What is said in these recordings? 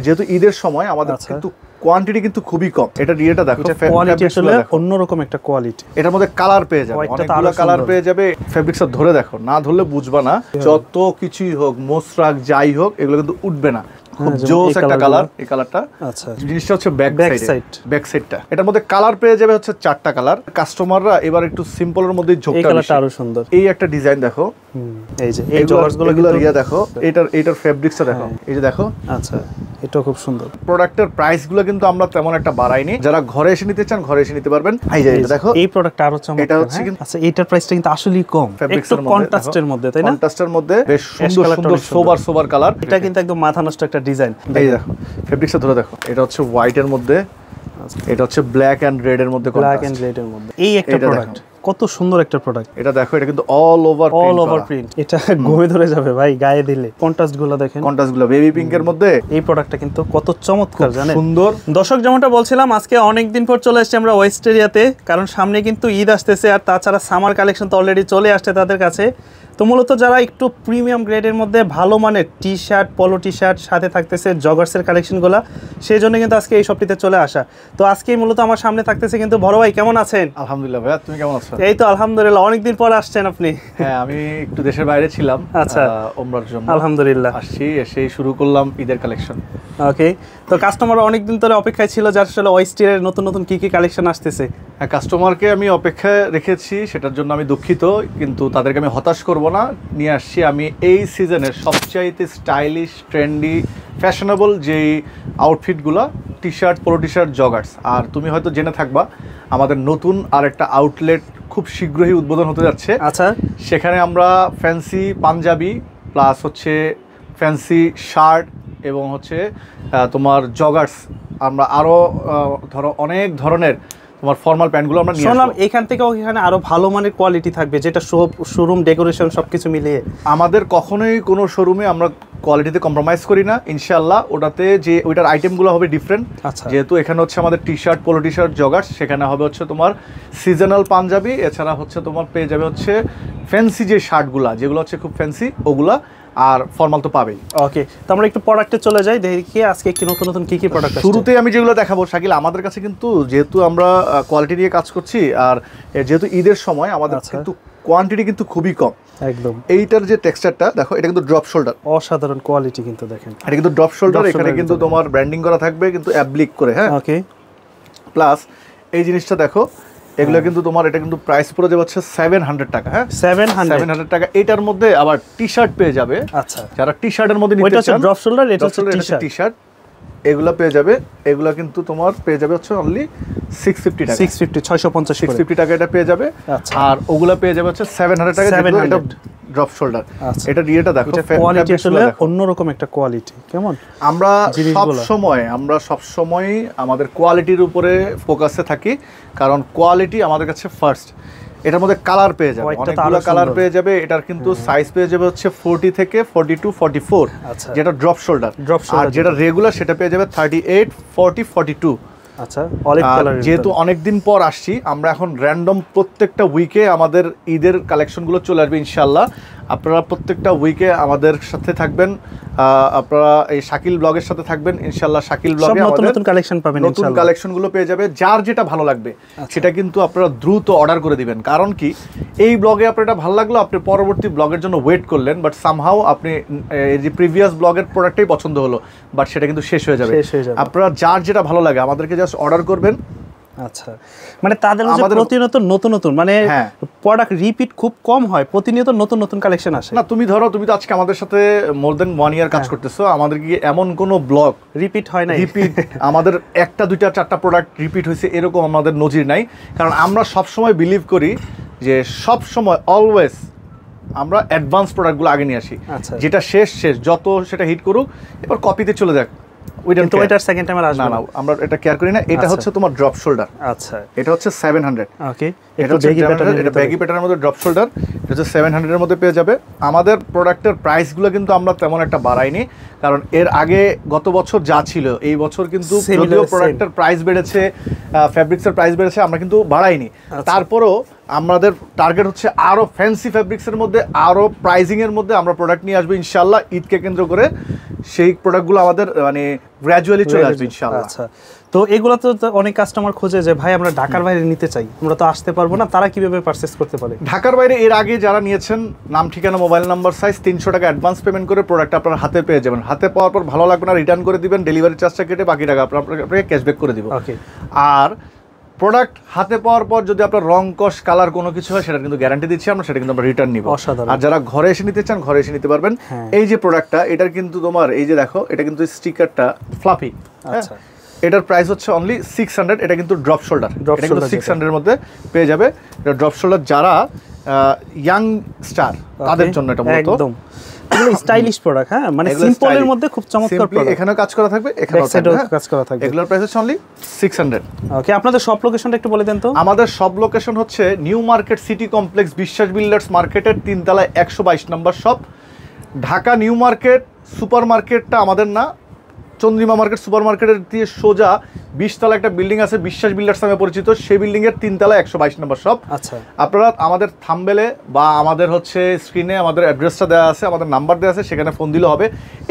যেহেতু ঈদের সময় আমাদের কিন্তু কোয়ান্টিটি কিন্তু খুবই কম। এটা রিয়েটা দেখো, কোয়ালিটি আসলে অন্যরকম একটা কোয়ালিটি। এটার মধ্যে কালার পেয়ে যাবে, অনেকগুলো কালার পেয়ে যাবে। ফেব্রিক্সটা ধরে দেখো, না ধরলে বুঝবা না। যত কিছুই হোক, মোসরাক যাই হোক, এগুলো কিন্তু উঠবে না। খুব জোস একটা কালার এই কালারটা। আচ্ছা, জিনিসটা হচ্ছে ব্যাক সাইডটা। এটার মধ্যে কালার পেয়ে যাবে হচ্ছে 4টা কালার। কাস্টমাররা এবার একটু সিম্পলের মধ্যে ঝোঁকটা কালারটা আরো সুন্দর। এই একটা ডিজাইন দেখো, এই যে এই জগার্সগুলো রিয়া দেখো, এটার ফেব্রিক্সটা দেখো, এই যে দেখো। আচ্ছা, এটা খুব সুন্দর। প্রোডাক্টের প্রাইসগুলো কিন্তু আমরা তেমন একটা বাড়াইনি। যারা ঘরে এসে নিতে চান ঘরে এসে নিতে পারবেন। এই যে এটা দেখো, এই প্রোডাক্টটা আরো চমৎকার। এটা হচ্ছে আচ্ছা, এটার প্রাইসটা কিন্তু আসলেই কম, একটু কন্ট্রাস্টের মধ্যে, তাই না? কন্ট্রাস্টের মধ্যে বেশ সুন্দর সোবার কালার। এটা কিন্তু একদম মাথা নষ্ট একটা ডিজাইন। এই দেখো, ফেব্রিক্সটা ধরে দেখো। এটা হচ্ছে হোয়াইটের মধ্যে, এটা হচ্ছে ব্ল্যাক এন্ড রেড এর মধ্যে, এই একটা প্রোডাক্ট কত সুন্দর একটা প্রোডাক্ট। এটা দেখো, এটা কিন্তু অল ওভার প্রিন্ট। এটা ঘুমে ধরে যাবে ভাই গায়ে দিলে। কন্ট্রাস্টগুলো দেখেন, কন্ট্রাস্টগুলো বেবি পিঙ্কের মধ্যে। এই প্রোডাক্টটা কিন্তু কত চমৎকার, জানেন? সুন্দর। দর্শক, যেমনটা বলছিলাম, আজকে অনেক দিন পর চলে আসছে আমরা ওয়েস্ট এরিয়াতে, কারণ সামনে কিন্তু ঈদ আসতেছে, আর তাছাড়া সামার কালেকশন তো অলরেডি চলে আসছে তাদের কাছে। তো মূলত যারা একটু প্রিমিয়াম গ্রেডের মধ্যে ভালো মানের টি শার্ট, পলো টি শার্ট, সাথে থাকতেছে জগার্সের কালেকশনগুলো, সেই জন্য কিন্তু আজকে এই শপটিতে চলে আসা। তো আজকে মূলত আমার সামনে থাকতেছে কিন্তু বড় ভাই। কেমন আছেন? আলহামদুলিল্লাহ ভাইয়া, তুমি কেমন আছো? এই তো আলহামদুলিল্লাহ, অনেকদিন পর আসছেন আপনি। হ্যাঁ, আমি একটু দেশের বাইরে ছিলাম। আচ্ছা, ওমরার জন্য। আলহামদুলিল্লাহ আসছি, এসেই শুরু করলাম ঈদের কালেকশন। ওকে, তো কাস্টমার অনেকদিন ধরে অপেক্ষায় ছিল যে আসলে ওয়েস্টের নতুন নতুন কি কালেকশন আসতেছে। হ্যাঁ, কাস্টমারকে আমি অপেক্ষায় রেখেছি, সেটার জন্য আমি দুঃখিত, কিন্তু তাদেরকে আমি হতাশ করব না। নিয়ে আসছি আমি এই সিজনের সবচাইতে স্টাইলিশ, ট্রেন্ডি, ফ্যাশনেবল যেই আউটফিটগুলো, টি শার্ট, পলো টি শার্ট, জগার্স। আর তুমি হয়তো জেনে থাকবা আমাদের নতুন আর একটা আউটলেট খুব শীঘ্রই উদ্বোধন হতে যাচ্ছে। আচ্ছা, সেখানে আমরা ফ্যান্সি পাঞ্জাবি প্লাস হচ্ছে ফ্যান্সি শার্ট এবং হচ্ছে তোমার জগার্স, আমরা আরও ধরো অনেক ধরনের তোমার ফর্মাল প্যান্টগুলো আমরা নিয়ে শুনলাম এখান থেকেও এখানে আরো ভালো মানের কোয়ালিটি থাকবে, যেটা শোরুম ডেকোরেশন সবকিছু মিলিয়ে। আমাদের কখনোই কোনো শোরুমে আমরা কোয়ালিটিতে কম্প্রোমাইজ করি না ইনশাআল্লাহ। ওটাতে যে ওইটার আইটেমগুলো হবে ডিফারেন্ট। আচ্ছা, যেহেতু এখানে হচ্ছে আমাদের টি শার্ট, পলো টি শার্ট, জগার্স, সেখানে হবে হচ্ছে তোমার সিজনাল পাঞ্জাবি, এছাড়া হচ্ছে তোমার পেয়ে যাবে হচ্ছে ফ্যান্সি যে শার্টগুলো, যেগুলো হচ্ছে খুব ফ্যান্সি, ওগুলা, আর ফর্মাল তো পাবেই। ওকে, তো আমরা একটু প্রোডাক্টে চলে যাই, দেখি আজকে কি নতুন নতুন কি প্রোডাক্ট আছে। শুরুতেই আমি যেগুলো দেখাবো শাকিল, আমাদের কাছে কিন্তু যেহেতু আমরা কোয়ালিটি নিয়ে কাজ করছি, আর যেহেতু ঈদের সময় আমাদের কিন্তু কোয়ান্টিটি কিন্তু খুবই কম। একদম। এইটার যে টেক্সচারটা দেখো, এটা কিন্তু ড্রপ শোল্ডার, অসাধারণ কোয়ালিটি কিন্তু দেখেন। এটা কিন্তু ড্রপ শোল্ডার, এখানে কিন্তু তোমার ব্র্যান্ডিং করা থাকবে কিন্তু অ্যাপ্লিক করে। হ্যাঁ, ওকে। প্লাস এই জিনিসটা দেখো, এগুলো কিন্তু তোমার, এটা কিন্তু প্রাইস পড়ে যাবে হচ্ছে 700 টাকা। হ্যাঁ, 700 টাকা। এটার মধ্যে আবার টি শার্ট পেয়ে যাবে। আচ্ছা, যারা টি শার্টের মধ্যে নিতে চান, ড্রপ শোল্ডার, এটা হচ্ছে টি শার্ট, এগুলা পেয়ে যাবে। এগুলা কিন্তু তোমার পেয়ে যাবে হচ্ছে অনলি 650 টাকা, 650 টাকা এটা পেয়ে যাবে। আর ওগুলা পেয়ে যাবে হচ্ছে 700 টাকা, এটা ড্রপ শোল্ডার। এটা রিয়েটা দেখো, কোয়ালিটি আসলে অন্যরকম একটা কোয়ালিটি। কেমন আমরা সব সময় আমাদের কোয়ালিটির উপরে ফোকাসে থাকি, কারণ কোয়ালিটি আমাদের কাছে ফার্স্ট। এটার মধ্যে কালার পেয়ে যাবে, অনেকগুলো কালার পেয়ে যাবে। এটার কিন্তু সাইজ পেয়ে যাবে হচ্ছে 40 থেকে 42, 44, যেটা ড্রপ শোল্ডার। আর যেটা রেগুলার সেটা পেয়ে যাবে 38, 40, 42। আচ্ছা, অলিভ কালার। যেহেতু অনেকদিন পর আসছি, আমরা এখন র্যান্ডম প্রত্যেকটা উইকে আমাদের ঈদের কালেকশনগুলো চলে আসবে ইনশাআল্লাহ। আপনারা প্রত্যেকটা উইকে আমাদের সাথে থাকবেন, আপনারা এই শাকিল ব্লগের সাথে থাকবেন ইনশাআল্লাহ। শাকিল ব্লগে নতুন নতুন কালেকশন পাবেন, নতুন কালেকশনগুলো পেয়ে যাবে। যার যেটা ভালো লাগবে সেটা কিন্তু আপনারা দ্রুত অর্ডার করে দিবেন, কারণ কি এই ব্লগে আপনার এটা ভালো লাগলো, আপনি পরবর্তী ব্লগের জন্য ওয়েট করলেন, বাট সামহাউ আপনি এই যে প্রিভিয়াস ব্লগের প্রোডাক্টটাই পছন্দ হলো, বাট সেটা কিন্তু শেষ হয়ে যাবে। আপনারা যার যেটা ভালো লাগে আমাদেরকে জাস্ট অর্ডার করবেন। আচ্ছা, মানে তাদের প্রতিনিয়ত নতুন নতুন মানে প্রোডাক্ট রিপিট খুব কম হয়, প্রতিনিয়ত নতুন নতুন কালেকশন আসে। না, তুমি ধরো, তুমি তো আজকে আমাদের সাথে মোর দেন 1 ইয়ার কাজ করতেছো, আমাদের কি এমন কোনো ব্লগ রিপিট হয় না? রিপিট আমাদের একটা দুইটা চারটা প্রোডাক্ট রিপিট হয়েছে এরকম আমাদের নজির নাই, কারণ আমরা সব সময় বিলিভ করি যে সব সময় অলওয়েজ আমরা অ্যাডভান্স প্রোডাক্টগুলো আগে নিয়ে আসি। যেটা শেষ যত সেটা হিট করুক, এবার কপিতে চলে যাক, আমরা এটা কেয়ার করি না। এটা হচ্ছে তোমার ড্রপ শোল্ডার। আচ্ছা, এটা হচ্ছে 700। ওকে, এটা হচ্ছে ব্যাগি প্যাটার্নের মধ্যে ড্রপ শোল্ডার, এটা হচ্ছে 700 এর মধ্যে পেয়ে যাবে। আমাদের প্রোডাক্টের প্রাইসগুলো কিন্তু আমরা তেমন একটা বাড়াইনি, কারণ এর আগে গত বছর যা ছিল এই বছর কিন্তু যদিও প্রোডাক্টের প্রাইস বেড়েছে, ফ্যাব্রিক্সের প্রাইস বেড়েছে, আমরা কিন্তু বাড়াইনি। তারপরেও আমাদের টার্গেট হচ্ছে আরও ফ্যান্সি ফ্যাব্রিক্সের মধ্যে, আরও প্রাইজিংয়ের মধ্যে আমরা প্রোডাক্ট নিয়ে আসবো ইনশাল্লাহ। ঈদকে কেন্দ্র করে সেই প্রোডাক্টগুলো আমাদের মানে গ্র্যাজুয়ালি চলে আসবে ইনশাল্লাহ। আচ্ছা, তো এগুলো তো অনেক কাস্টমার খোঁজে যে ভাই আমরা ঢাকার বাইরে নিতে চাই, আমরা তো আসতে পারবো না, তারা কিভাবে পারচেস করতে পারে? ঢাকার বাইরে এর আগে যারা নিয়েছেন, নাম ঠিকানা মোবাইল নাম্বার সাইজ 300 টাকা অ্যাডভান্স পেমেন্ট করে প্রোডাক্ট আপনার হাতে পেয়ে যাবেন। হাতে পাওয়ার পর ভালো লাগবে না রিটার্ন করে দিবেন, ডেলিভারি চার্জটা কেটে বাকি টাকা আপনাকে ক্যাশব্যাক করে দিব। ওকে। আর প্রোডাক্ট হাতে পাওয়ার পর যদি আপনার রং কস কালার কোনো কিছু হয় সেটা কিন্তু গ্যারান্টি দিচ্ছি আমরা, সেটা কিন্তু আমরা রিটার্ন নিব। আর যারা ঘরে এসে নিতে চান ঘরে এসে নিতে পারবেন। এই যে প্রোডাক্টটা, এটার কিন্তু তোমার এই যে দেখো, এটা কিন্তু স্টিকারটা ফ্লাফি। আচ্ছা, এটার প্রাইস হচ্ছে অনলি 600। এটা কিন্তু ড্রপ শোল্ডার, এটা কিন্তু 600 এর মধ্যে পেয়ে যাবে। এটা ড্রপ শোল্ডার যারা ইয়াং স্টার তাদের জন্য এটা মূলত একদম স্টাইলিশ প্রোডাক্ট। হ্যাঁ, মানে সিম্পলের মধ্যে খুব চমৎকার প্রোডাক্ট। এখানেও কাজ করা থাকবে, এখানেও কাজ করা থাকবে। এগুলোর প্রাইস হচ্ছে অনলি 600। ওকে, আপনাদের সব লোকেশনটা একটু বলে দেন তো। আমাদের সব লোকেশন হচ্ছে new market city complex, Biswas builders মার্কেটের 3 তলায় 122 নম্বর shop. Dhaka new market super মার্কেটটা আমাদের না, চন্দ্রিমা মার্কেট সুপার মার্কেটের দিয়ে সোজা 20 তলা একটা বিল্ডিং আছে, বিশ্বাস বিল্ডার্স নামে পরিচিত, সেই বিল্ডিং এর 3 তলায় 122 নম্বর শপ। আচ্ছা, আপনারা আমাদের থাম্বনেলে বা আমাদের হচ্ছে স্ক্রিনে আমাদের অ্যাড্রেসটা দেওয়া আছে, আমাদের নাম্বার দেওয়া আছে, সেখানে ফোন দিলে হবে।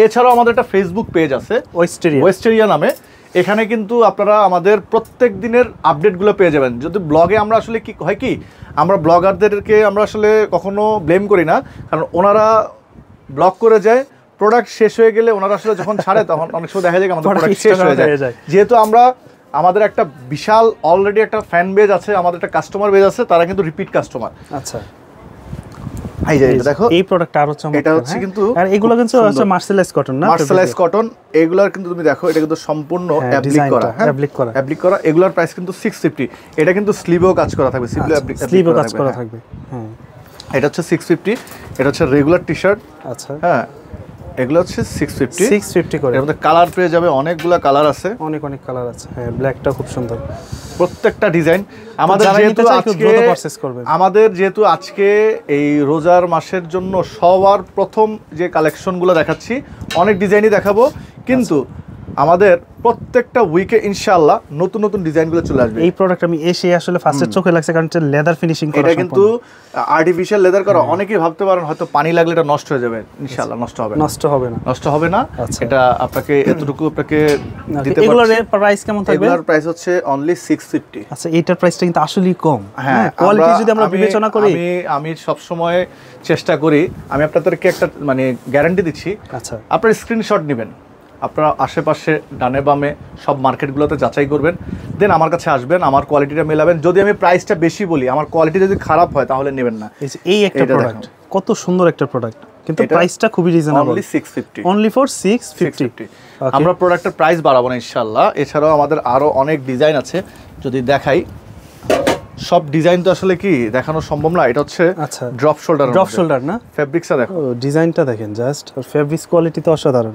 এছাড়াও আমাদের একটা ফেসবুক পেজ আছে ওয়েস্টেরিয়া নামে, এখানে কিন্তু আপনারা আমাদের প্রত্যেক দিনের আপডেটগুলো পেয়ে যাবেন। যদি ব্লগে আমরা আসলে কি হয় কি, আমরা ব্লগারদেরকে আমরা আসলে কখনো ব্লেম করি না, কারণ ওনারা ব্লগ করে যায়, প্রোডাক্ট শেষ হয়ে গেলে ওনারা আসলে যখন ছাড়ে তখন অনেক সময় দেখা যায় আমাদের প্রোডাক্ট শেষ হয়ে যায়। যেহেতু আমরা আমাদের একটা বিশাল অলরেডি একটা ফ্যান বেজ আছে, আমাদের একটা কাস্টমার বেজ আছে, তারা কিন্তু রিপিট কাস্টমার। আচ্ছা, এই যে এটা দেখো, এই প্রোডাক্টটা আরো চমৎকার। এটা হচ্ছে কিন্তু, আর এগুলো কিন্তু হচ্ছে মার্সেলাইজ কটন না, মার্সেলাইজ কটন। এগুলার কিন্তু তুমি দেখো, এটা কিন্তু সম্পূর্ণ অ্যাপ্লিক করা, অ্যাপ্লিক করা। এগুলার প্রাইস কিন্তু 650। এটা কিন্তু স্লিভেও কাজ করা থাকবে, স্লিভেও কাজ করা থাকবে। হ্যাঁ, এটা হচ্ছে 650। এটা হচ্ছে রেগুলার টি-শার্ট। আচ্ছা, হ্যাঁ, এগুলো হচ্ছে 650 করে। এর মধ্যে কালার পেয়ে যাবে, অনেকগুলো কালার আছে, অনেক কালার আছে। হ্যাঁ, ব্ল্যাকটা খুব সুন্দর, প্রত্যেকটা ডিজাইন। আমাদের যেহেতু আজকে এই রোজার মাসের জন্য সবার প্রথম যে কালেকশনগুলো দেখাচ্ছি, অনেক ডিজাইনই দেখাবো, কিন্তু আমাদের প্রত্যেকটা উইকে ইনশাআল্লাহ নতুন নতুন ডিজাইনগুলো চলে আসবে। এই প্রোডাক্ট আমি এসে আসলে ফার্স্টে চোখে লাগছে, কারণ এটা লেদার ফিনিশিং করা, এটা কিন্তু আর্টিফিশিয়াল লেদার করা। অনেকেই ভাবতে পারেন হয়তো পানি লাগলে এটা নষ্ট হয়ে যাবে, ইনশাআল্লাহ নষ্ট হবে না। এটা আপনাকে এতটুকু আপনাকে দিতে পারছি। এগুলোর প্রাইস কেমন থাকবে? এগুলোর প্রাইস হচ্ছে অনলি 650। আচ্ছা, এটার প্রাইসটা কিন্তু আসলেই কম। হ্যাঁ, কোয়ালিটি যদি আমরা বিবেচনা করি, আমি সব সময় চেষ্টা করি, আমি আপনাদেরকে একটা মানে গ্যারান্টি দিচ্ছি। আচ্ছা, আপনারা স্ক্রিনশট নেবেন, আপনারা আশেপাশে ডানে বামে সব মার্কেটগুলোতে যাচাই করবেন, দেন আমার কাছে আসবেন, আমার কোয়ালিটিটা মেলাবেন। যদি আমি প্রাইসটা বেশি বলি, আমার কোয়ালিটি যদি খারাপ হয় তাহলে নেবেন না। এই একটা প্রোডাক্ট, কত সুন্দর একটা প্রোডাক্ট, কিন্তু প্রাইসটা খুবই রিজনেবল, অনলি 650, অনলি ফর 650। আমরা প্রোডাক্টের প্রাইস বাড়াবো না ইনশাআল্লাহ। এছাড়াও আমাদের আরো অনেক ডিজাইন আছে, যদি দেখাই সব ডিজাইন তো আসলে কি দেখানো সম্ভব না। এটা হচ্ছে আচ্ছা, ড্রপ শোল্ডার না, ফেব্রিক্সটা দেখো, ডিজাইনটা দেখেন জাস্ট, আর ফেব্রিক্স কোয়ালিটি তো অসাধারণ।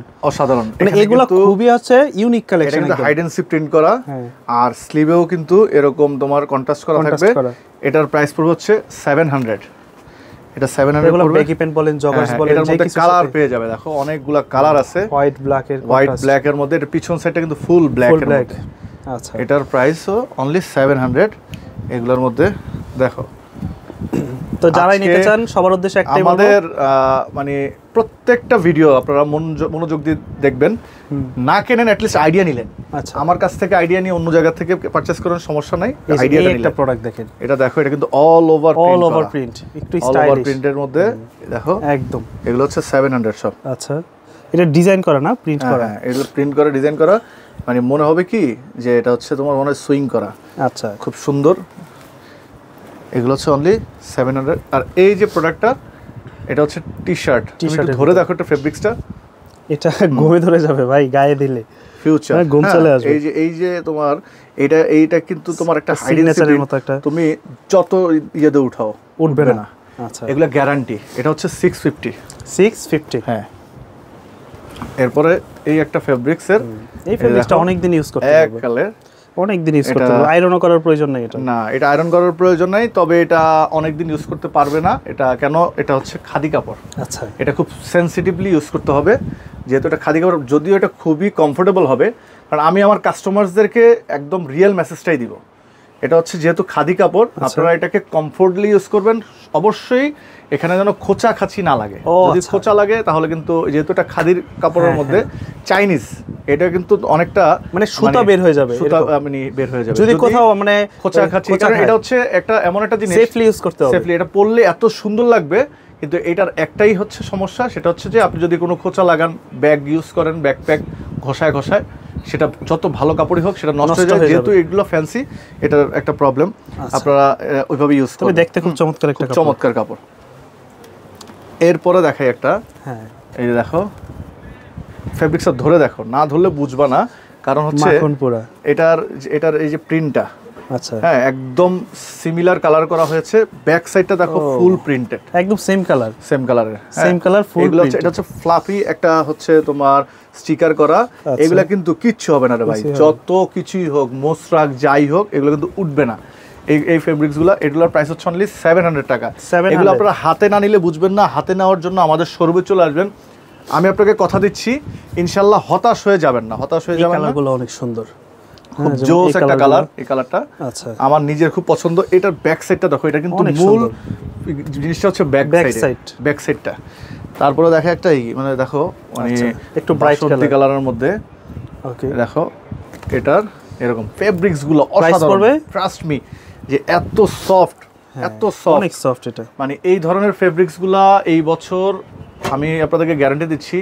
মানে এগুলো খুবই আছে ইউনিক কালেকশন। এটা কিন্তু হাইড এন্ড সিক প্রিন্ট করা, আর স্লিভেও কিন্তু এরকম তোমার কন্ট্রাস্ট করা থাকবে। এটার প্রাইস পড়বে হচ্ছে 700। এটা 700 পড়বে। বেকি পেন বলেন, জগার্স বলেন, এটার মধ্যে কালার পেয়ে যাবে, দেখো অনেকগুলা কালার আছে, হোয়াইট ব্ল্যাক এর মধ্যে। এটা পিছন সাইডটা কিন্তু ফুল ব্ল্যাক এর মধ্যে। আচ্ছা, এটার প্রাইসও অনলি 700। এগুলোর মধ্যে দেখো, তো যারাই নিতে চান সবার উদ্দেশ্যে একটাই বলবো, আমাদের মানে প্রত্যেকটা ভিডিও আপনারা মনোযোগ দিয়ে দেখবেন, না কেনেন অ্যাট লিস্ট আইডিয়া নিলেন। আচ্ছা, আমার কাছ থেকে আইডিয়া নিয়ে অন্য জায়গা থেকে পারচেজ করার সমস্যা নাই। আইডিয়াটা নিলেন। একটা প্রোডাক্ট দেখেন, এটা দেখো, এটা কিন্তু অল ওভার প্রিন্ট, একটু স্টাইলিশ, অল ওভার প্রিন্টের মধ্যে দেখো একদম। এগুলো হচ্ছে 700 সব। আচ্ছা, এটা ডিজাইন করা না, প্রিন্ট করা? হ্যাঁ, এগুলো প্রিন্ট করা, ডিজাইন করা, মানে মনে হবে কি যে এটা হচ্ছে তোমার মনে হয় সুইং করা। আচ্ছা, খুব সুন্দর। এগুলো হচ্ছে অনলি 700। আর এই যে প্রোডাক্টটা, এটা হচ্ছে টি-শার্ট। ধরে দেখো একটা ফেব্রিক্সটা, এটা ঘুমে ধরে যাবে ভাই গায়ে দিলে, ফিউচার ঘুম চলে আসবে। এই যে তোমার এইটা কিন্তু তোমার একটা সিগনেচারের মতো একটা, তুমি যত ইয়েতে উঠাও উঠবে না। আচ্ছা, এগুলো গ্যারান্টি। এটা হচ্ছে 650। হ্যাঁ, এরপরে এই একটা ফেব্রিক্সের, এই ফেব্রিক্সটা অনেক দিন ইউজ করতে পারবে, এক কালার অনেক দিন ইউজ করতে পারবে, আয়রন করার প্রয়োজন নেই। এটা না, এটা আয়রন করার প্রয়োজন নাই, তবে এটা অনেক দিন ইউজ করতে পারবে না। এটা কেন, এটা হচ্ছে খাদি কাপড়। আচ্ছা, এটা খুব সেনসিটিভলি ইউজ করতে হবে, যেহেতু এটা খাদি কাপড়। যদিও এটা খুবই কমফোর্টেবল হবে, কারণ আমি আমার কাস্টমারসদেরকে একদম রিয়েল মেসেজটাই দিব এটা হচ্ছে যেহেতু খাদি কাপড়, আপনারা এটাকে কমফোর্টলি ইউজ করবেন। অবশ্যই এখানে যেন খোঁচা খাচি না লাগে। যদি খোঁচা লাগে তাহলে কিন্তু যেহেতু এটা খাদির কাপড়ের মধ্যে চাইনিজ, এটা কিন্তু অনেকটা মানে সুতা বের হয়ে যাবে, সুতা মানে বের হয়ে যাবে যদি কোথাও মানে খোঁচা খাচি। কারণ এটা হচ্ছে একটা এমন একটা জিনিস সেফলি ইউজ করতে হবে। সেফলি এটা পরলে এত সুন্দর লাগবে, কিন্তু এটার একটাই হচ্ছে সমস্যা, সেটা হচ্ছে যে আপনি যদি কোনো খোঁচা লাগান, ব্যাগ ইউজ করেন, ব্যাকপ্যাক ঘষায় ঘষায়, সেটা যত ভালো কাপড়ই হোক সেটা নষ্ট হয়ে যায়। যেহেতু এগুলো ফ্যান্সি, এটার একটা প্রবলেম। আপনারা ওইভাবে ইউজ করবেন। দেখতে খুব চমৎকার একটা কাপড়, চমৎকার কাপড়। এরপরে দেখাই একটা, হ্যাঁ এই যে দেখো ফেব্রিক্সটা ধরে দেখো, না ধরলে বুঝবা না, কারণ হচ্ছে এটার এই যে প্রিন্টটা, আচ্ছা হ্যাঁ একদম সিমিলার কালার করা হয়েছে। ব্যাক সাইডটা দেখো ফুল প্রিন্টেড, একদম সেম কালার, সেম কালারের, সেম কালার ফুল প্রিন্ট। এটা হচ্ছে ফ্লাফি একটা হচ্ছে তোমার স্টিকার করা। এগুলা কিন্তু কিচ্ছু হবে না রে ভাই, যত কিছুই হোক, মোসরাক যাই হোক, এগুলো কিন্তু উঠবে না। এই ফেব্রিক্সগুলো, এগুলোর প্রাইস হচ্ছে অনলি 700 টাকা। এগুলো আপনারা হাতে না নিলে বুঝবেন না। হাতে নেওয়ার জন্য আমাদের শোরুমে চলে আসবেন। আমি আপনাকে কথা দিচ্ছি, ইনশাল্লাহ হতাশ হয়ে যাবেন না, হতাশ হয়ে যাবেন না। কালারগুলো অনেক সুন্দর, খুব জোস একটা কালার। এই কালারটা আচ্ছা আমার নিজের খুব পছন্দ। এটার ব্যাক সাইডটা দেখো, এটা কিন্তু মূল জিনিসটা হচ্ছে ব্যাক সাইড, ব্যাক সাইডটা। তারপরে দেখো একটা মানে দেখো মানে একটু ব্রাইট কালারের মধ্যে, ওকে দেখো এটার এরকম ফেব্রিক্স গুলো অসাধারণ। ট্রাস্ট মি যে এত সফট, এত সফট, অনেক সফট এটা। মানে এই ধরনের ফেব্রিক্স গুলা এই বছর আমি আপনাদেরকে গ্যারান্টি দিচ্ছি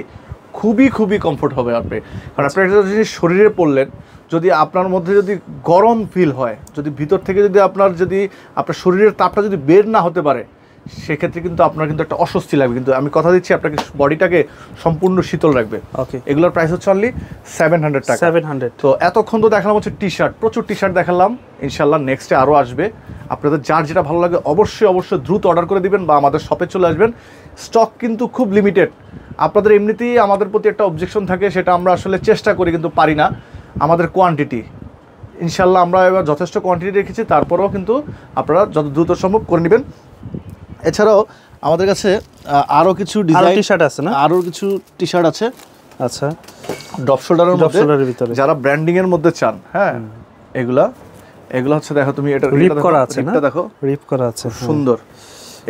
খুবই খুবই কমফোর্ট হবে আপনি। কারণ আপনি একটা জিনিস শরীরে পরলেন, যদি আপনার মধ্যে যদি গরম ফিল হয়, যদি ভিতর থেকে যদি আপনার শরীরের তাপটা যদি বের না হতে পারে, সেক্ষেত্রে কিন্তু আপনার কিন্তু একটা অস্বস্তি লাগবে। কিন্তু আমি কথা দিচ্ছি আপনাকে বডিটাকে সম্পূর্ণ শীতল রাখবে। ওকে, এগুলোর প্রাইস হচ্ছে অনলি 700 টাকা। 700। তো এতক্ষণ তো দেখালাম হচ্ছে টি শার্ট, প্রচুর টি শার্ট দেখালাম। ইনশাল্লাহ নেক্সটে আরও আসবে। আপনাদের যার যেটা ভালো লাগে অবশ্যই দ্রুত অর্ডার করে দিবেন বা আমাদের শপে চলে আসবেন। স্টক কিন্তু খুব লিমিটেড। আপনাদের এমনিতেই আমাদের প্রতি একটা অবজেকশন থাকে, সেটা আমরা আসলে চেষ্টা করি কিন্তু পারি না। আমাদের কোয়ান্টিটি ইনশাল্লাহ আমরা এবার যথেষ্ট কোয়ান্টিটি রেখেছি, তারপরেও কিন্তু আপনারা যত দ্রুত সম্ভব করে নেবেন। এছাড়াও আমাদের কাছে আরও কিছু ডিজাইন টি শার্ট আছে না, আরও কিছু টি শার্ট আছে। আচ্ছা, ড্রপ শোল্ডারের ভিতরে যারা ব্র্যান্ডিং এর মধ্যে চান, হ্যাঁ এগুলা হচ্ছে দেখো তুমি, এটা রিপ করা আছে না, দেখো রিপ করা আছে, সুন্দর।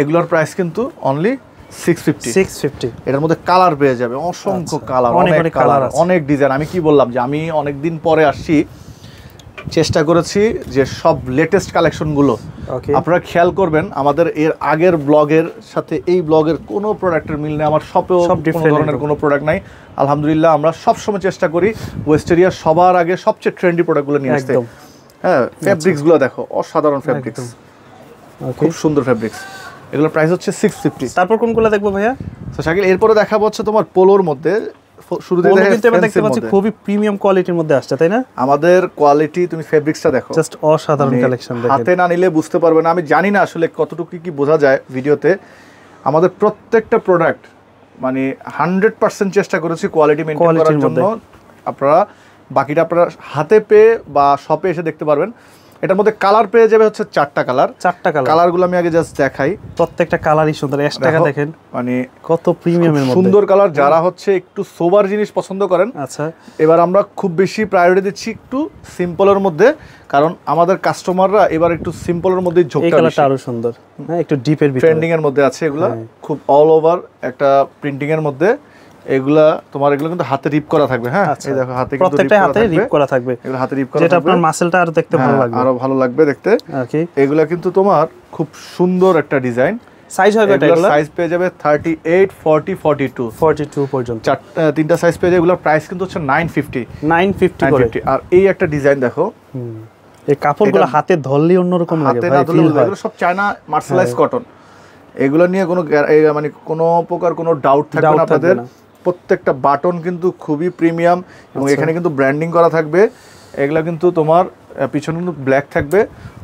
এগুলোর প্রাইস কিন্তু অনলি 650। এটার মধ্যে কালার পেয়ে যাবে, অসংখ্য কালার, অনেক কালার, অনেক ডিজাইন। আমি কি বললাম যে আমি অনেকদিন পরে আসছি, চেষ্টা করেছি যে সব লেটেস্ট কালেকশনগুলো আপনারা খেয়াল করবেন। আমাদের এর আগের ব্লগের সাথে এই ব্লগের কোনো প্রোডাক্টের মিল নেই। আমার শপেও কোনো ধরনের কোনো প্রোডাক্ট নাই। আলহামদুলিল্লাহ আমরা সবসময় চেষ্টা করি ওয়েস্টেরিয়া সবার আগে সবচেয়ে ট্রেন্ডি প্রোডাক্টগুলো নিয়ে আসতে। হ্যাঁ, ফেব্রিক্সগুলো দেখো, অসাধারণ ফেব্রিক্স, খুব সুন্দর ফেব্রিক্স। এগুলোর প্রাইস হচ্ছে 650। তারপর কোনগুলো দেখবো ভাইয়া? তো শাকিল, এরপরে দেখাবো হচ্ছে তোমার পোলোর মধ্যে। শুরুতে দেখতে পাচ্ছি খুবই প্রিমিয়াম কোয়ালিটির মধ্যে আসছে, তাই না? আমাদের কোয়ালিটি, তুমি ফেব্রিক্সটা দেখো, জাস্ট অসাধারণ কালেকশন। হাতে না নিলে বুঝতে পারবে না। আমি জানি না আসলে কতটুকু কি বোঝা যায় ভিডিওতে। আমাদের প্রত্যেকটা প্রোডাক্ট মানে 100% চেষ্টা করেছি কোয়ালিটি মেইনটেইন করার জন্য। আপনারা বাকিটা আপনারা হাতে পেয়ে বা শপে এসে দেখতে পারবেন। এটার মধ্যে কালার পেয়ে যাবে হচ্ছে 4টা কালার। কালারগুলো আমি আগে জাস্ট দেখাই। প্রত্যেকটা কালারই সুন্দর। টাকা দেখেন মানে কত প্রিমিয়ামের মধ্যে সুন্দর কালার। যারা হচ্ছে একটু সোবার জিনিস পছন্দ করেন, আচ্ছা, এবার আমরা খুব বেশি প্রায়োরিটি দিচ্ছি একটু সিম্পলের মধ্যে, কারণ আমাদের কাস্টমাররা এবার একটু সিম্পলের মধ্যে ঝোঁকটা। এই কালারটা আরো সুন্দর, হ্যাঁ একটু ডিপের ভিতরে, ট্রেন্ডিং এর মধ্যে আছে এগুলা, খুব অল ওভার একটা প্রিন্টিং এর মধ্যে। এগুলো কিন্তু হাতে রিপ করা থাকবে। হ্যাঁ, এই দেখো হাতে কিন্তু প্রত্যেকটা হাতে রিপ করা থাকবে। এগুলো হাতে রিপ করা, যেটা আপনার মাসেলটা আরো দেখতে ভালো লাগবে, আরো ভালো লাগবে দেখতে। ওকে, এগুলো কিন্তু তোমার খুব সুন্দর একটা ডিজাইন। সাইজ হবে এটা, এগুলো সাইজ পেয়ে যাবে 38, 40, 42 পর্যন্ত। তিনটা সাইজ পেয়ে যাবে। এগুলোর প্রাইস কিন্তু হচ্ছে 950 করে। আর এই একটা ডিজাইন দেখো, এই কাপড়গুলো হাতে ধরলে অন্যরকম লাগে ভাই, ফিল হয়। এগুলো সব চায়না মার্শালাইজ কটন। এগুলো নিয়ে কোনো প্রকার কোনো ডাউট থাকবে না আপনাদের। প্রত্যেকটা বাটন কিন্তু খুবই প্রিমিয়াম এবং এখানে কিন্তু ব্র্যান্ডিং করা থাকবে। এগুলা কিন্তু তোমার পিছনে কিন্তু ব্ল্যাক থাকবে,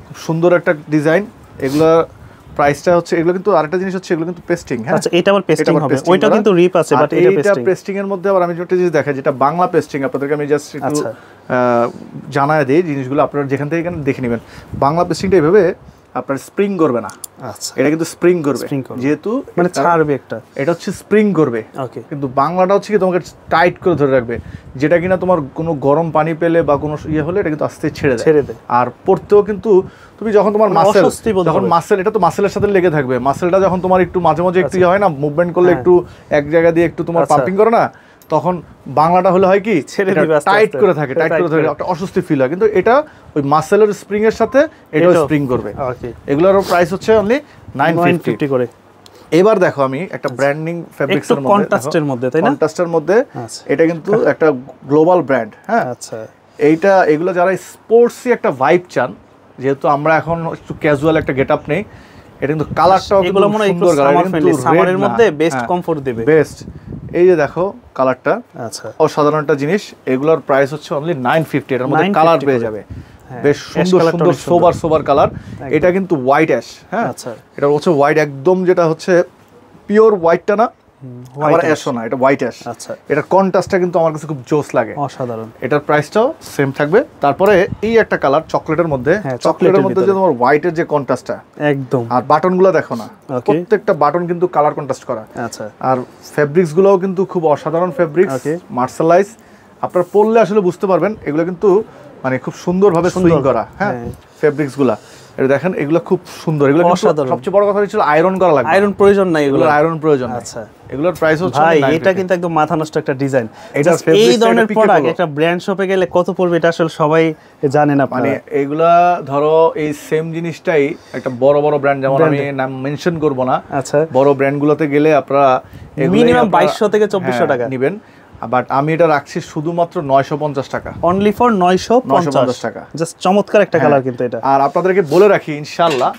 খুব সুন্দর একটা ডিজাইন। এগুলা প্রাইসটা হচ্ছে, এগুলো কিন্তু আরেকটা জিনিস হচ্ছে, এগুলো কিন্তু পেস্টিং। হ্যাঁ, আচ্ছা, এটা আবার পেস্টিং হবে, ওইটা কিন্তু রিপ আছে, বাট এটা পেস্টিং এর মধ্যে আবার আমি একটা জিনিস দেখাই, যেটা বাংলা পেস্টিং। আপনাদেরকে আমি জাস্ট একটু জানায় দিই জিনিসগুলো, আপনারা যেখান থেকে দেখে নেবেন। বাংলা পেস্টিংটা এইভাবে আপনার স্প্রিং করবে না। আচ্ছা, এটা কিন্তু স্প্রিং করবে যেহেতু মানে ছাড়বে একটা, এটা হচ্ছে স্প্রিং করবে। ওকে, কিন্তু বাংলাটা হচ্ছে কি তোমাকে টাইট করে ধরে রাখবে, যেটা কিনা তোমার কোনো গরম পানি পেলে বা কোনো ইয়ে হলে এটা কিন্তু আস্তে ছেড়ে দেয়। আর পড়তেও কিন্তু তুমি যখন তোমার মাসেল, যখন মাসেল, এটা তো মাসেলের সাথে লেগে থাকবে, মাসেলটা যখন তোমার একটু মাঝে মাঝে একটু ইয়ে হয় না, মুভমেন্ট করলে একটু এক জায়গা দিয়ে একটু তোমার পাম্পিং করে না, তখন বাংলাটা হলে হয় কি টাইট করে থাকে, টাইট করে থাকে, একটা অস্বস্তি ফিল হয়। কিন্তু এটা ওই মাসেলের স্প্রিং এর সাথে এটাও স্প্রিং করবে। এগুলোর প্রাইস হচ্ছে অনলি 950 করে। এবার দেখো আমি একটা ব্র্যান্ডিং ফেব্রিক্সের মধ্যে, কন্ট্রাস্টের মধ্যে, তাই না? কন্ট্রাস্টের মধ্যে এটা কিন্তু একটা গ্লোবাল ব্র্যান্ড। হ্যাঁ, আচ্ছা, এইটা এগুলো যারা স্পোর্টসি একটা ভাইব চান, যেহেতু আমরা এখন একটু ক্যাজুয়াল একটা গেটআপ নেই, এটা কিন্তু কালারটাও এগুলো মনে হয় সুন্দর কালার, কিন্তু সামারের মধ্যে বেস্ট কমফোর্ট দেবে, বেস্ট। এই যে দেখো কালারটা, আচ্ছা, অসাধারণ একটা জিনিস। এগুলোর প্রাইস হচ্ছে অনলি 950। এর মধ্যে কালার পেয়ে যাবে, বেশ সুন্দর সুন্দর সোবার কালার। এটা কিন্তু হোয়াইট অ্যাশ। হ্যাঁ, আচ্ছা, এটা হচ্ছে হোয়াইট, একদম যেটা হচ্ছে পিওর হোয়াইটটা না, আমার অ্যাশও না, এটা হোয়াইট অ্যাশ। আচ্ছা, এটার কন্ট্রাস্টটা কিন্তু আমার কাছে খুব জোস লাগে, অসাধারণ। এটার প্রাইসটাও সেম থাকবে। তারপরে এই একটা কালার চকলেটের মধ্যে, চকলেটের মধ্যে যে তোমার হোয়াইটের যে কন্ট্রাস্টটা একদম, আর বাটনগুলো দেখো না, প্রত্যেকটা বাটন কিন্তু কালার কন্ট্রাস্ট করা। আচ্ছা, আর ফেব্রিক্স গুলোও কিন্তু খুব অসাধারণ ফেব্রিক্স, মার্শালাইজ। আপনারা পরলে আসলে বুঝতে পারবেন এগুলো কিন্তু মানে খুব সুন্দরভাবে সুইং করা। হ্যাঁ, ফেব্রিক্স গুলা এটা দেখেন, এগুলো খুব সুন্দর। এগুলো সবচেয়ে বড় কথা হচ্ছে আয়রন করা লাগবে, আয়রন প্রয়োজন নাই, এগুলো আয়রন প্রয়োজন। আচ্ছা, এগুলোর প্রাইস হচ্ছে ভাই, এটা কিন্তু একদম মাথা নষ্ট একটা ডিজাইন। এই ধরনের প্রোডাক্ট একটা ব্র্যান্ড শপে গেলে কত পড়বে এটা আসলে সবাই জানেন না। মানে এগুলা ধরো এই সেম জিনিসটাই একটা বড় বড় ব্র্যান্ড, যেমন আমি নাম মেনশন করব না, আচ্ছা, বড় ব্র্যান্ডগুলোতে গেলে আপনারা মিনিমাম 2200 থেকে 2400 টাকা নেবেন, বাট আমি এটা রাখছি শুধুমাত্র 950 টাকা, অনলি ফর 950 টাকা। জাস্ট চমৎকার একটা কালার কিন্তু এটা। আর আপনাদেরকে বলে রাখি, ইনশাআল্লাহ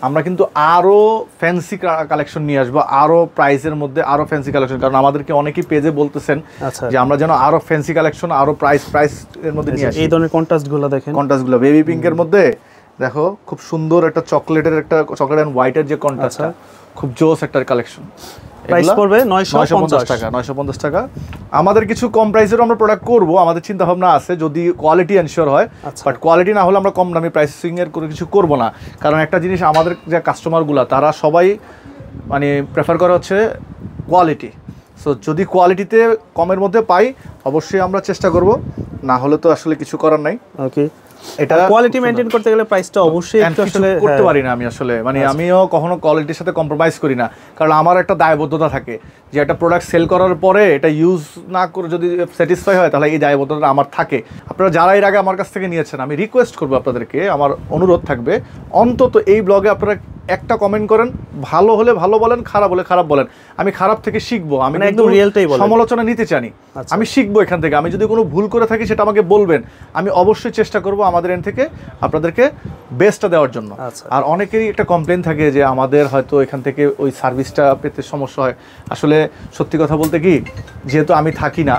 আমরা কিন্তু আরো ফ্যান্সি কালেকশন নিয়ে আসবো, আরো প্রাইসের মধ্যে আরো ফ্যান্সি কালেকশন, কারণ আমাদেরকে অনেকেই পেজে বলতেছেন যে আমরা যেন আরো ফ্যান্সি কালেকশন, আরো প্রাইস এর মধ্যে নিয়ে আসি। এই ধরনের কন্ট্রাস্টগুলো দেখেন, কন্ট্রাস্টগুলো বেবি পিঙ্কের মধ্যে দেখো, খুব সুন্দর একটা চকলেট এন্ড হোয়াইটের যে কন্ট্রাস্টটা, খুব জোস একটা কালেকশন। প্রাইস পড়বে 950 টাকা, 950 টাকা। আমাদের কিছু কম প্রাইসেরও আমরা প্রোডাক্ট করব, আমাদের চিন্তা ভাবনা আছে, যদি কোয়ালিটি এনশিওর হয়। বাট কোয়ালিটি না হলে আমরা কম দামি প্রাইসিং এর কোনো কিছু করব না, কারণ একটা জিনিস, আমাদের যে কাস্টমারগুলো তারা সবাই মানে প্রেফার করে হচ্ছে কোয়ালিটি। সো যদি কোয়ালিটিতে কমের মধ্যে পাই, অবশ্যই আমরা চেষ্টা করব, না হলে তো আসলে কিছু করার নাই। ওকে, এটা কোয়ালিটি মেইনটেইন করতে গেলে প্রাইসটা অবশ্যই একটু আসলে করতে পারি না আমি আসলে, মানে আমিও কখনো কোয়ালিটির সাথে কম্প্রোমাইজ করি না, কারণ আমার একটা দায়বদ্ধতা থাকে যে একটা প্রোডাক্ট সেল করার পরে এটা ইউজ না করে যদি স্যাটিসফাই হয়, তাহলে এই দায়বদ্ধতা আমার থাকে। আপনারা যারা এর আগে আমার কাছ থেকে নিয়েছেন, আমি রিকোয়েস্ট করবো আপনাদেরকে, আমার অনুরোধ থাকবে, অন্তত এই ব্লগে আপনারা একটা কমেন্ট করেন, ভালো হলে ভালো বলেন, খারাপ হলে খারাপ বলেন। আমি খারাপ থেকে শিখবো, আমি একদম রিয়েলটাই বলেন, সমালোচনা নিতে চাই, আমি শিখবো এখান থেকে। আমি যদি কোনো ভুল করে থাকি সেটা আমাকে বলবেন, আমি অবশ্যই চেষ্টা করব আমাদের এন্ড থেকে আপনাদেরকে বেস্টটা দেওয়ার জন্য। আর অনেকেরই একটা কমপ্লেন থাকে যে আমাদের হয়তো এখান থেকে ওই সার্ভিসটা পেতে সমস্যা হয়। আসলে সত্যি কথা বলতে কি, যেহেতু আমি থাকি না,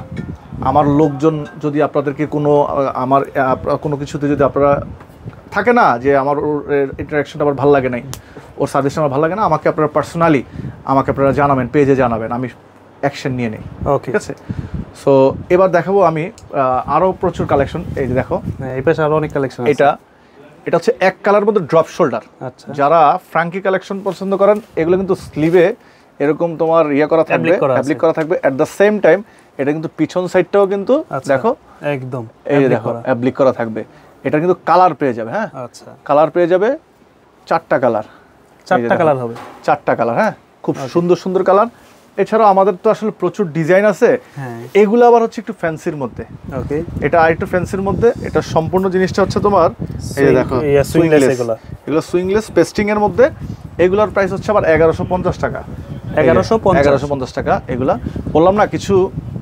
আমার লোকজন যদি আপনাদেরকে আমার কোনো কিছুতে যদি আপনারা থাকে না যে আমার ওর ইন্টারাকশনটা আমার ভালো লাগে নাই, ওর সার্ভিসটা আমার ভালো লাগে না, আমাকে আপনারা পার্সোনালি আমাকে আপনারা জানাবেন, পেজে জানাবেন, আমি অ্যাকশন নিয়ে নেই। ঠিক আছে, সো এবার দেখাবো আমি আরও প্রচুর কালেকশন। এই যে দেখো, এই পাশে আরও অনেক কালেকশন। এটা হচ্ছে এক কালার মধ্যে ড্রপ শোল্ডার। আচ্ছা, যারা ফ্র্যাঙ্কি কালেকশন পছন্দ করেন, এগুলো কিন্তু স্লিভে এরকম তোমার করা থাকবে, অ্যাপ্লিক করা থাকবে। এট দ্য সেম টাইম এটা কিন্তু পিছন সাইডটাও কিন্তু দেখো একদম এই যে দেখো অ্যাপ্লিক করা থাকবে। এটা কিন্তু কালার পেয়ে যাবে। হ্যাঁ, আচ্ছা, কালার পেয়ে যাবে 4টা কালার, 4টা কালার হবে, 4টা কালার। হ্যাঁ, খুব সুন্দর সুন্দর কালার। এছাড়াও আমাদের তো আসলে প্রচুর ডিজাইন আছে, এগুলো আবার হচ্ছে একটু ফ্যান্সির মধ্যে। ওকে, এটা আরেকটু ফ্যান্সির মধ্যে। এটা সম্পূর্ণ জিনিসটা হচ্ছে তোমার এই যে দেখো সুইংলেস, এগুলো সুইংলেস পেস্টিং এর মধ্যে। এগুলোর প্রাইস হচ্ছে আবার 1150 টাকা, 1150 টাকা। এগুলা বললাম না, কিছু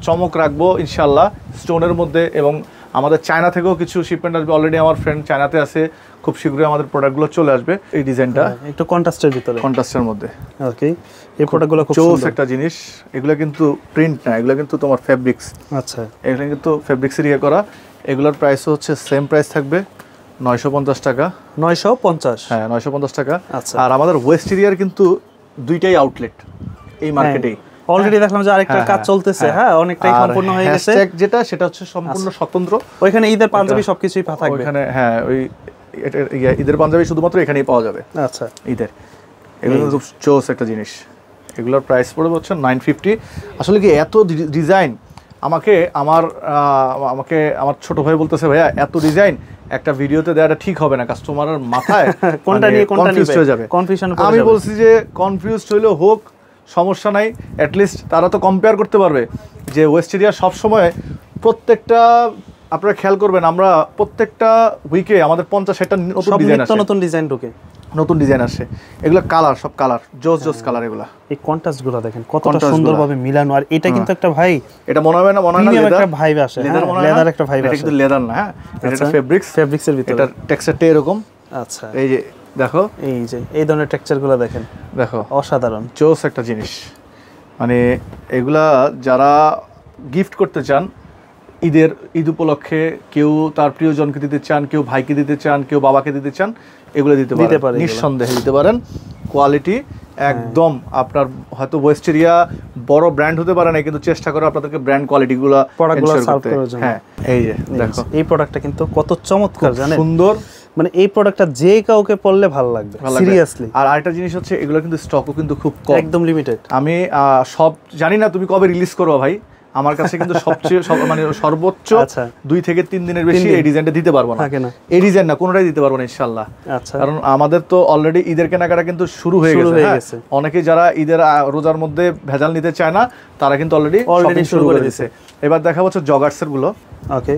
চমক রাখবো ইনশাআল্লাহ স্টোনের মধ্যে, এবং আমাদের চায়না থেকেও কিছু শিপমেন্ট আসবে। অলরেডি আমার ফ্রেন্ড চায়নাতে আছে, খুব শীঘ্রই আমাদের প্রোডাক্টগুলো চলে আসবে। এই ডিজাইনটা একটু কন্ট্রাস্টের ভিতরে, কন্ট্রাস্টের মধ্যে। ওকে, এই প্রোডাক্টগুলো খুব জোস একটা জিনিস। এগুলো কিন্তু প্রিন্ট না, এগুলো কিন্তু তোমার ফেব্রিক্স। আচ্ছা, এগুলো কিন্তু ফেব্রিক্সের করা। এগুলোর প্রাইসও হচ্ছে সেম প্রাইস থাকবে, 950 টাকা। 950? হ্যাঁ, 950 টাকা। আচ্ছা, আর আমাদের ওয়েস্ট এরিয়ার কিন্তু 2টাই আউটলেট এই মার্কেটেই। অলরেডি দেখলাম যে আরেকটা কাজ চলতেছে। হ্যাঁ, অনেকটাই সম্পূর্ণ হয়ে গেছে। যেটা সেটা হচ্ছে সম্পূর্ণ স্বতন্ত্র। ওইখানে ঈদের পাঞ্জাবি সবকিছুই থাকবে ওইখানে। হ্যাঁ, ওই ঈদের পাঞ্জাবি শুধুমাত্র এখানেই পাওয়া যাবে আচ্ছা ঈদের। এগুলো কিন্তু খুব চোস একটা জিনিস। এগুলোর প্রাইস পড়বে হচ্ছে 950। আসলে কি এত ডিজাইন, আমাকে আমার ছোট ভাই বলতেছে ভাইয়া এত ডিজাইন একটা ভিডিওতে দেওয়াটা ঠিক হবে না, কাস্টমারের মাথায় কোনটা নিয়ে কোনটা কনফিউজ হয়ে যাবে, কনফিউশন। আমি বলছি যে কনফিউজড হইলেও হোক, সমস্যা নাই, অ্যাটলিস্ট তারা তো কম্পেয়ার করতে পারবে যে ওয়েস্টেরিয়া সবসময় প্রত্যেকটা, আপনারা খেয়াল করবেন আমরা প্রত্যেকটা উইকে আমাদের 50-60টা নতুন ডিজাইন আসে, নতুন ডিজাইন ঢোকে, নতুন ডিজাইন আসে। এগুলো কালার, সব কালার জোস কালার। এগুলা এই কন্ট্রাস্টগুলো দেখেন কতটা সুন্দরভাবে মিলানো। আর এটা কিন্তু একটা ভাই, এটা মনে হয় না লেদার, একটা ভাইব আসে, লেদার একটা ভাইব আসে। এটা কিন্তু লেদার না, হ্যাঁ এটা একটা ফেব্রিক্সের ভিতরে, এটা টেক্সচারটা এরকম। আচ্ছা এই যে দেখো, এই যে এই ধরনের টেক্সচারগুলো দেখেন, দেখো অসাধারণ জোস একটা জিনিস। মানে এগুলা যারা গিফট করতে চান ঈদ উপলক্ষে, কেউ তার প্রিয়জনকে দিতে চান, কেউ ভাইকে দিতে চান, কেউ বাবাকে দিতে চান, এগুলো দিতে পারেন, নিঃসন্দেহে দিতে পারেন। কোয়ালিটি একদম আপনার, হয়তো ওয়েস্টেরিয়া বড় ব্র্যান্ড হতে পারে না, কিন্তু চেষ্টা করে আপনাদেরকে ব্র্যান্ড কোয়ালিটিগুলো সার্ভ করার জন্য। হ্যাঁ এই যে দেখো, এই প্রোডাক্টটা কিন্তু কত চমৎকার জানেন, সুন্দর। মানে এই প্রোডাক্টটা যে কাউকে পরলে ভালো লাগবে সিরিয়াসলি। আর আরেকটা জিনিস হচ্ছে এগুলো কিন্তু স্টকও কিন্তু খুব কম, একদম লিমিটেড। আমি সব জানি না তুমি কবে রিলিজ করো ভাই, আমার কাছে কিন্তু সবচেয়ে মানে সর্বোচ্চ 2 থেকে 3 দিনের বেশি এই ডিজাইনটা দিতে পারবো না, এই ডিজাইন না কোনোটাই দিতে পারবো না ইনশাআল্লাহ। কারণ আমাদের তো অলরেডি ঈদের কেনাকাটা কিন্তু শুরু হয়ে গেছে। অনেকে যারা ঈদের রোজার মধ্যে ভেজাল নিতে চায় না, তারা কিন্তু অলরেডি শুরু করে দিয়েছে। এবার দেখা হচ্ছে জগার্সের গুলো। ওকে,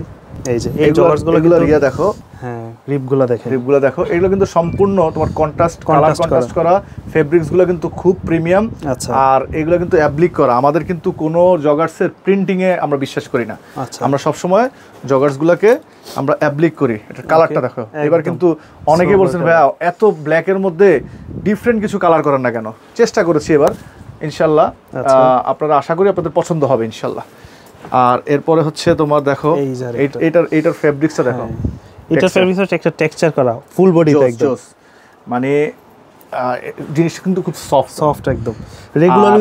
এই যে এই জগার্সগুলো রিয়া দেখো, হ্যাঁ রিপগুলো দেখো, এগুলো কিন্তু সম্পূর্ণ তোমার কন্ট্রাস্ট করা, ফেব্রিক্সগুলো কিন্তু খুব প্রিমিয়াম। আর এগুলো কিন্তু অ্যাপ্লিক করা, আমাদের কিন্তু কোনো জগার্সের প্রিন্টিং এ আমরা বিশ্বাস করি না, আমরা সব সময় জগার্সগুলোকে আমরা অ্যাপ্লিক করি। এটা কালারটা দেখো, এবার কিন্তু অনেকেই বলছেন ভাইয়া এত ব্ল্যাক এর মধ্যে ডিফারেন্ট কিছু কালার করেন না কেন, চেষ্টা করেছি এবার ইনশাআল্লাহ, আপনারা আশা করি আপনাদের পছন্দ হবে ইনশাআল্লাহ। আর এরপরে হচ্ছে তোমার দেখো এইটার ফেব্রিক্সটা দেখো, এটা ফেব্রিক্সটা একটা টেক্সচার করা ফুল বডিতে একদম, মানে জিনিসটা কিন্তু খুব সফট একদম, রেগুলার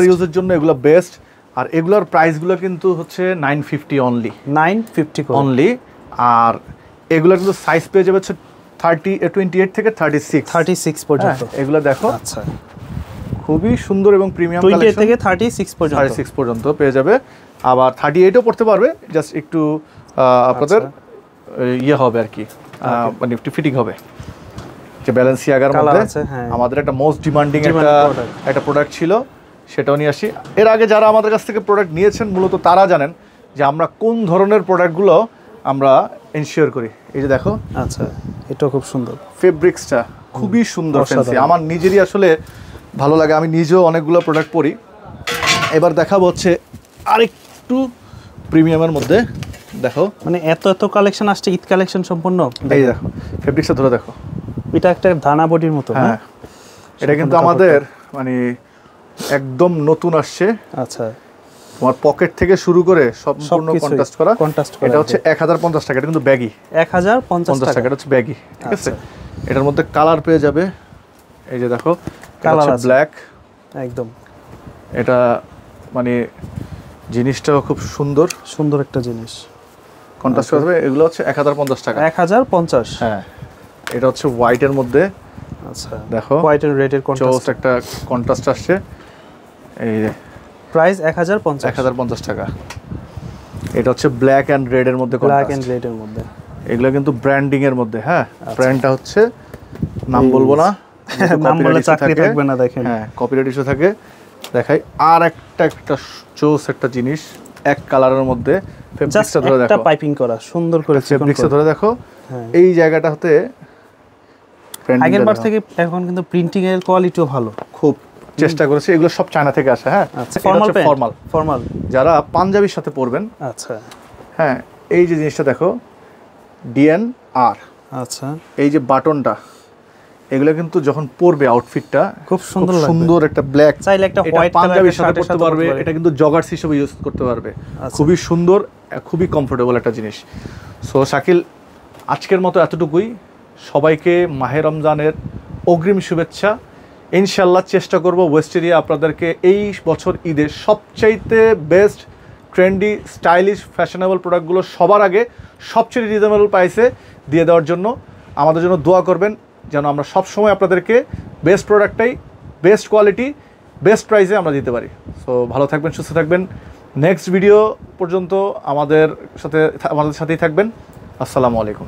ইউজের জন্য এগুলো বেস্ট। আর এগুলোর প্রাইসগুলো কিন্তু হচ্ছে 950 অনলি, 950 অনলি। আর এগুলোর কিন্তু সাইজ পেয়ে যাবে হচ্ছে 28 থেকে 36 পর্যন্ত। এগুলো দেখো, আচ্ছা খুবই সুন্দর এবং প্রিমিয়াম কালেকশন, 28 থেকে 36 পর্যন্ত পেয়ে যাবে। আবার 38ও পড়তে পারবে, জাস্ট একটু আপনাদের ইয়ে হবে আর কি, মানে একটু ফিটিং হবে। যে ব্যালেন্সিয়াগার মধ্যে আমাদের একটা মোস্ট ডিমান্ডিং একটা প্রোডাক্ট ছিল, সেটাও নিয়ে আসি। এর আগে যারা আমাদের কাছ থেকে প্রোডাক্ট নিয়েছেন মূলত তারা জানেন যে আমরা কোন ধরনের প্রোডাক্টগুলো আমরা এনশিওর করি। এই যে দেখো, আচ্ছা এটা খুব সুন্দর, ফেব্রিক্সটা খুবই সুন্দর, ফ্যান্সি, আমার নিজেরই আসলে ভালো লাগে, আমি নিজেও অনেকগুলো প্রোডাক্ট পরি। এবার দেখাবো হচ্ছে আরেকটু প্রিমিয়ামের মধ্যে, দেখো মানে এত কালেকশন আসছে, ঈদ কালেকশন সম্পূর্ণ। এই দেখো ফেব্রিক্সটা ধরে দেখো, এটা একটা দানা বডির মতো। হ্যাঁ এটা কিন্তু আমাদের মানে একদম নতুন আসছে। আচ্ছা, তোমার পকেট থেকে শুরু করে সম্পূর্ণ কন্ট্রাস্ট করা। এটা হচ্ছে 1050 টাকা, এটা কিন্তু ব্যাগি, 1050 টাকা, এটা হচ্ছে ব্যাগি, ঠিক আছে। এটার মধ্যে কালার পেয়ে যাবে, এই যে দেখো কালার ব্ল্যাক একদম, এটা মানে জিনিসটাও খুব সুন্দর একটা জিনিস, কন্ট্রাস্ট করা হবে। এগুলো হচ্ছে 1050 টাকা, 1050। হ্যাঁ এটা হচ্ছে হোয়াইটের মধ্যে। আচ্ছা দেখো হোয়াইট এন্ড রেড এর কন্ট্রাস্ট, একটা কন্ট্রাস্ট আসছে। এই যে প্রাইস 1050 টাকা। এটা হচ্ছে ব্ল্যাক এন্ড রেড এর মধ্যে, এগুলো কিন্তু ব্র্যান্ডিং এর মধ্যে। হ্যাঁ ব্র্যান্ডটা হচ্ছে, নাম বলবো না, নাম বলে চাকরি থাকবে না। দেখেন হ্যাঁ কপিরাইট ইস্যু থাকে। দেখাই আর একটা চোস একটা জিনিস, এক কালারের মধ্যে, ফেব্রিক্সটা ধরে দেখো, একটা পাইপিং করা সুন্দর করে, ফেব্রিক্সটা ধরে দেখো, এই জায়গাটা হতে আগের বার থেকে এখন কিন্তু প্রিন্টিং এর কোয়ালিটিও ভালো, খুব চেষ্টা করেছি। এগুলো সব চায়না থেকে আসে। হ্যাঁ ফর্মাল যারা পাঞ্জাবির সাথে পরবেন। আচ্ছা হ্যাঁ, এই যে জিনিসটা দেখো DNR, আচ্ছা এই যে বাটনটা, এগুলো কিন্তু যখন পরবে আউটফিটটা খুব সুন্দর একটা ব্ল্যাক, চাইলে একটা হোয়াইট পাঞ্জাবির সাথে পরতে পারবে, এটা কিন্তু জগার্স হিসেবে ইউজ করতে পারবে। খুবই সুন্দর, খুবই কমফোর্টেবল একটা জিনিস। সো শাকিল, আজকের মতো এতটুকুই। সবাইকে মাহে রমজানের অগ্রিম শুভেচ্ছা। ইনশাল্লাহ চেষ্টা করব ওয়েস্টেরিয়া আপনাদেরকে এই বছর ঈদের সবচাইতে বেস্ট ট্রেন্ডি স্টাইলিশ ফ্যাশনেবল প্রোডাক্টগুলো সবার আগে সবচেয়ে রিজনেবল প্রাইসে দিয়ে দেওয়ার জন্য। আমাদের জন্য দোয়া করবেন যেন আমরা সবসময় আপনাদেরকে বেস্ট প্রোডাক্টটাই বেস্ট কোয়ালিটি বেস্ট প্রাইসে আমরা দিতে পারি। সো ভালো থাকবেন, সুস্থ থাকবেন। নেক্সট ভিডিও পর্যন্ত আমাদের সাথেই থাকবেন। আসসালামু আলাইকুম।